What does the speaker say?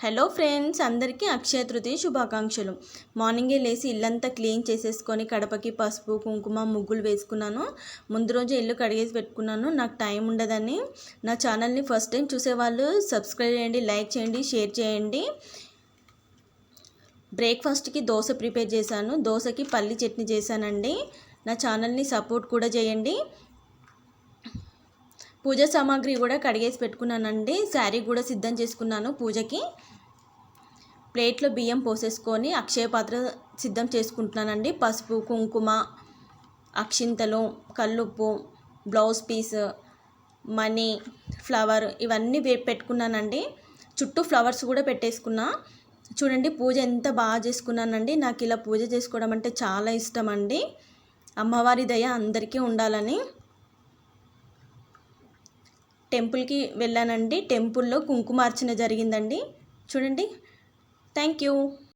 Hello friends, అందరికీ అక్షయ తృతీయ శుభాకాంక్షలు. మార్నింగే లేచి ఇల్లంతా క్లీన్ చేసేసుకొని గడపకి పసుపు కుంకుమ ముగ్గులు వేసుకున్నాను. ముందు రోజు ఇల్లు కడిగేసి పెట్టుకున్నాను. నాకు టైం ఉండదని నా ఛానల్ని ఫస్ట్ టైం చూసేవాళ్ళు సబ్స్క్రైబ్ చేయండి, లైక్ చేయండి, షేర్ చేయండి. బ్రేక్ఫాస్ట్కి దోశ ప్రిపేర్ చేశాను. దోశకి పల్లి చట్నీ చేశానండి. నా ఛానల్ని సపోర్ట్ కూడా చేయండి. పూజ సామాగ్రి కూడా కడిగేసి పెట్టుకున్నానండి. శారీ కూడా సిద్ధం చేసుకున్నాను పూజకి. ప్లేట్లో బియ్యం పోసేసుకొని అక్షయ పాత్ర సిద్ధం చేసుకుంటున్నానండి. పసుపు కుంకుమ అక్షింతలు కల్లుప్పు బ్లౌజ్ పీస్ మనీ ఫ్లవర్ ఇవన్నీ పెట్టుకున్నానండి. చుట్టూ ఫ్లవర్స్ కూడా పెట్టేసుకున్నా. చూడండి పూజ ఎంత బాగా చేసుకున్నానండి. నాకు ఇలా పూజ చేసుకోవడం అంటే చాలా ఇష్టం అండి. అమ్మవారి దయ అందరికీ ఉండాలని టెంపుల్కి వెళ్ళానండి. టెంపుల్లో కుంకుమార్చన జరిగిందండి. చూడండి. Thank you.